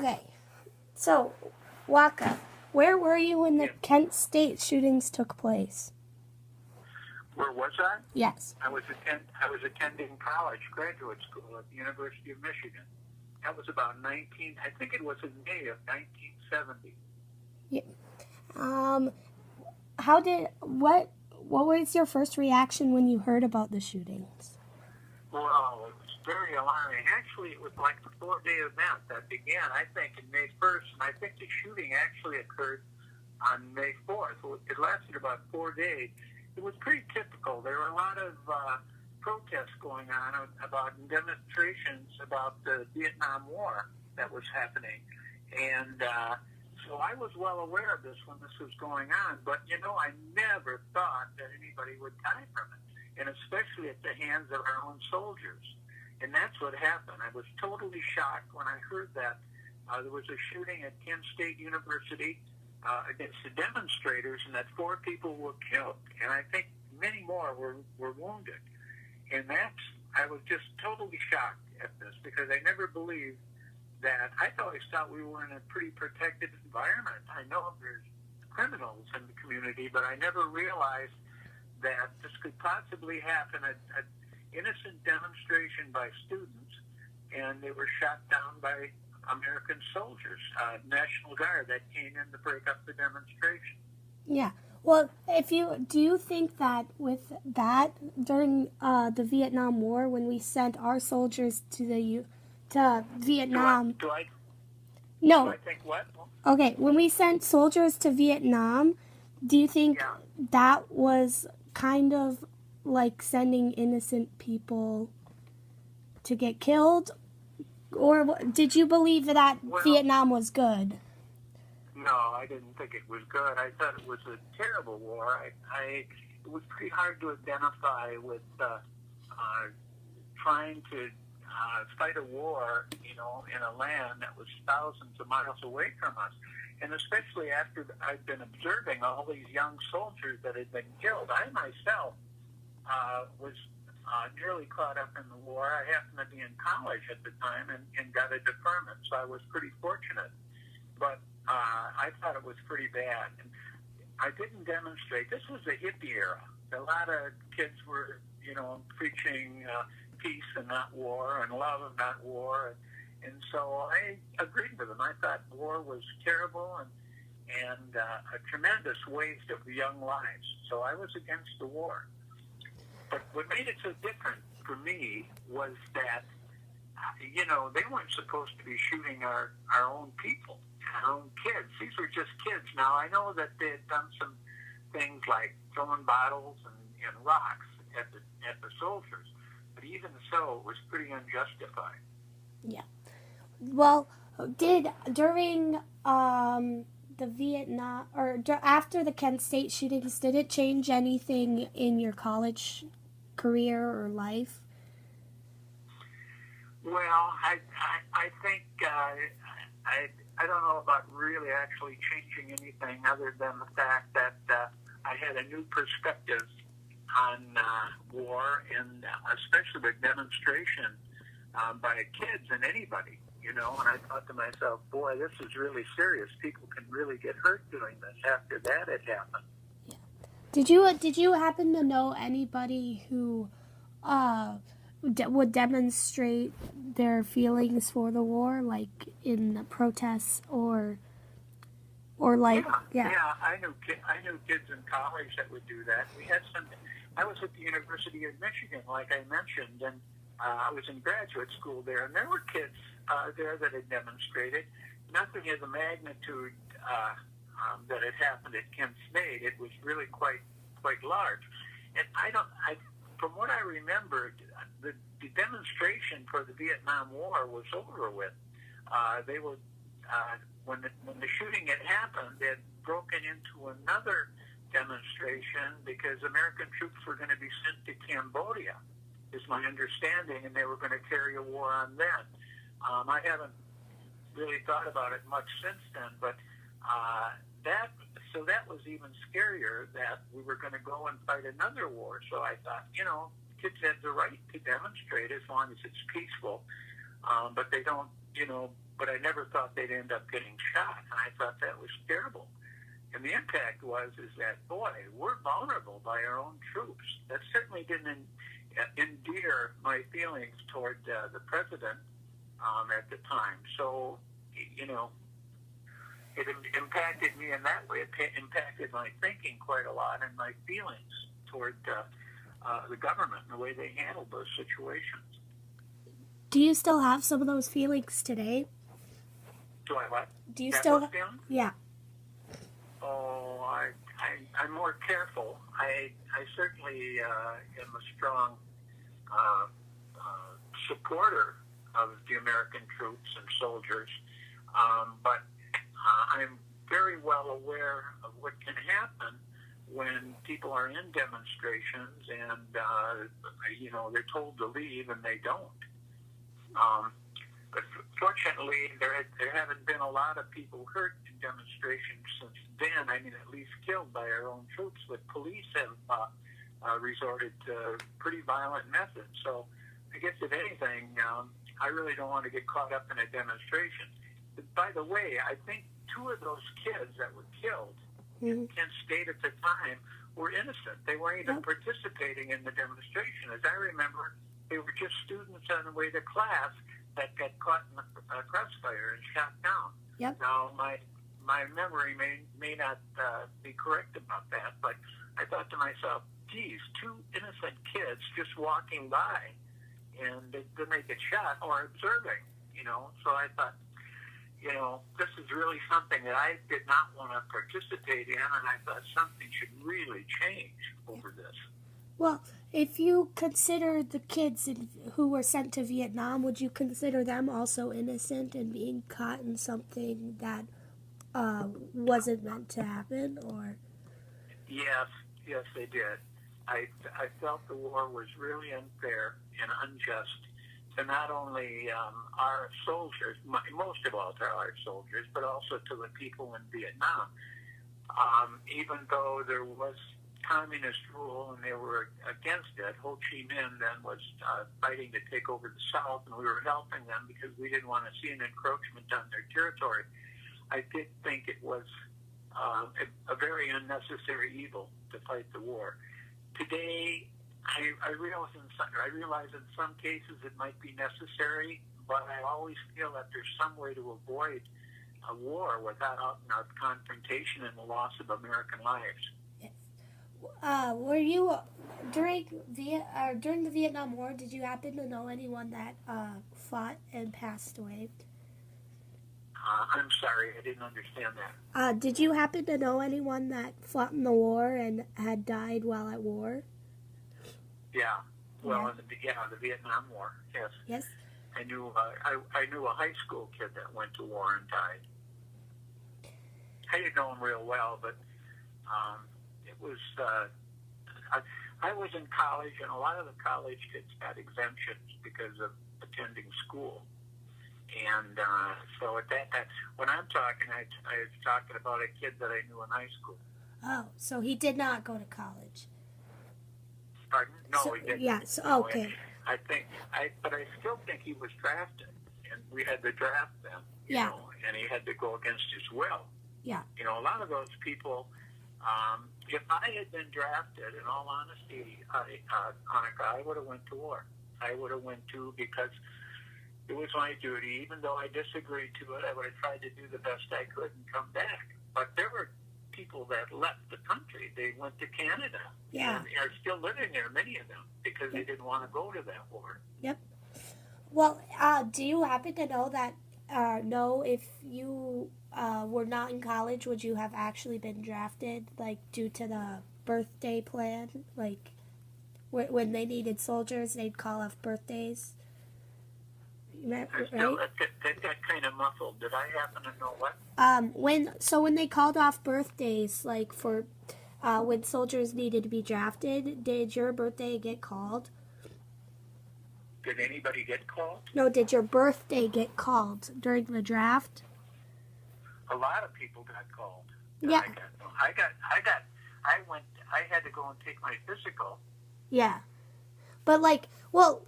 Okay, so, Waka, where were you when the Kent State shootings took place? Where was I? Yes. I was attending college, graduate school at the University of Michigan. That was about I think it was in May of 1970. Yeah. What was your first reaction when you heard about the shootings? Well, it was very alarming. Actually, it was like a 4-day event that began, I think, in May 1st, and I think the shooting actually occurred on May 4th. It lasted about 4 days. It was pretty typical. There were a lot of protests going on about demonstrations about the Vietnam War that was happening. And so I was well aware of this when this was going on, but, I never thought that anybody would die from it, and especially at the hands of our own soldiers. And that's what happened. I was totally shocked when I heard that there was a shooting at Kent State University against the demonstrators, and that 4 people were killed, and I think many more were wounded. And I was just totally shocked at this, because I never believed that. I always thought we were in a pretty protected environment. I know there's criminals in the community, but I never realized that this could possibly happen at an innocent demonstration by students, and they were shot down by American soldiers, National Guard, that came in to break up the demonstration. Yeah. Well, do you think that with that during the Vietnam War, when we sent our soldiers to Vietnam? No. Do I think what? Okay, when we sent soldiers to Vietnam, do you think that was kind of like sending innocent people to get killed? Or did you believe that Vietnam was good? No, I didn't think it was good. I thought it was a terrible war. It was pretty hard to identify with trying to fight a war, in a land that was thousands of miles away from us. And especially after I'd been observing all these young soldiers that had been killed. I myself was nearly caught up in the war. I happened to be in college at the time and got a deferment, so I was pretty fortunate. But I thought it was pretty bad. And I didn't demonstrate. This was the hippie era. A lot of kids were, preaching peace and not war, and love and not war. And so I agreed with them. I thought war was terrible and a tremendous waste of young lives. So I was against the war. But what made it so different for me was that, they weren't supposed to be shooting our own people, our own kids. These were just kids. Now, I know that they had done some things like throwing bottles and rocks at the soldiers, but even so, it was pretty unjustified. Yeah. Well, during the Vietnam, or after the Kent State shootings, did it change anything in your college career or life? Well, I think I don't know about really actually changing anything other than the fact that I had a new perspective on war, and especially the demonstration by kids and anybody, and I thought to myself, boy, this is really serious. People can really get hurt doing this after that had happened. Yeah. Did you happen to know anybody who would demonstrate their feelings for the war, like in the protests or like yeah, I knew kids in college that would do that. We had some. I was at the University of Michigan, like I mentioned, and I was in graduate school there, and there were kids there that had demonstrated. Nothing of the magnitude that had happened at Kent State. It was really quite large, and from what I remembered, the demonstration for the Vietnam War was over with. They were when the shooting had happened, they had broken into another demonstration because American troops were going to be sent to Cambodia, is my understanding, and they were going to carry a war on them. I haven't really thought about it much since then, but that was even scarier, that we were going to go and fight another war. So I thought, kids have the right to demonstrate as long as it's peaceful, but they don't, but I never thought they'd end up getting shot, and I thought that was terrible. And the impact is that, boy, we're vulnerable by our own troops. That certainly didn't endear my feelings toward the president at the time. So, you know, it impacted me in that way. It impacted my thinking quite a lot and my feelings toward the government and the way they handled those situations. Do you still have some of those feelings today? Do I what? Do you still? Yeah. Oh, I'm more careful. I certainly am a strong supporter of the American troops and soldiers, but I'm very well aware of what can happen when people are in demonstrations and you know, they're told to leave and they don't. But fortunately, there haven't been a lot of people hurt in demonstrations since then. I mean, at least killed by our own troops. But police have resorted to pretty violent methods. So I guess if anything, I really don't want to get caught up in a demonstration. But by the way, I think 2 of those kids that were killed in Kent State at the time were innocent. They weren't even participating in the demonstration. As I remember, they were just students on the way to class that got caught in a crossfire and shot down. Yep. Now, my memory may not be correct about that, but I thought to myself, geez, 2 innocent kids just walking by, and then they get shot or observing, you know. So I thought, you know, this is really something that I did not want to participate in, and I thought something should really change over this. Well, if you consider the kids who were sent to Vietnam, would you consider them also innocent and being caught in something that wasn't meant to happen? Or yes, they did. I felt the war was really unfair and unjust to not only our soldiers, most of all to our soldiers, but also to the people in Vietnam. Even though there was communist rule and they were against it, Ho Chi Minh then was fighting to take over the South, and we were helping them because we didn't want to see an encroachment on their territory. I did think it was a very unnecessary evil to fight the war. Today, I realize in some cases it might be necessary, but I always feel that there's some way to avoid a war without out-and-out confrontation and the loss of American lives. Were you during the Vietnam War? Did you happen to know anyone that fought and passed away? I'm sorry, I didn't understand that. Did you happen to know anyone that fought in the war and had died while at war? Yeah. Well, in the Vietnam War. Yes. Yes. I knew a high school kid that went to war and died. I didn't know him real well, but it was. I was in college, and a lot of the college kids had exemptions because of attending school. And so at that, when I'm talking, I was talking about a kid that I knew in high school. Oh, so he did not go to college. Pardon? No, he didn't. Yes. No, Okay. But I still think he was drafted, and we had to draft them. You know, and he had to go against his will. Yeah. You know, a lot of those people. If I had been drafted, in all honesty, Annika, I would have went to war. I would have went to, because it was my duty. Even though I disagreed to it, I would have tried to do the best I could and come back. But there were people that left the country. They went to Canada. Yeah. And are still living there, many of them, because they didn't want to go to that war. Yep. Well, do you happen to know that, if you were not in college, would you have actually been drafted, like, due to the birthday plan? Like, when they needed soldiers, they'd call off birthdays? Right? That got kind of muffled. Did I happen to know what? When they called off birthdays, like, for when soldiers needed to be drafted, did your birthday get called? Did anybody get called? No, did your birthday get called during the draft? A lot of people got called. Yeah. I had to go and take my physical. Yeah. But, like, well,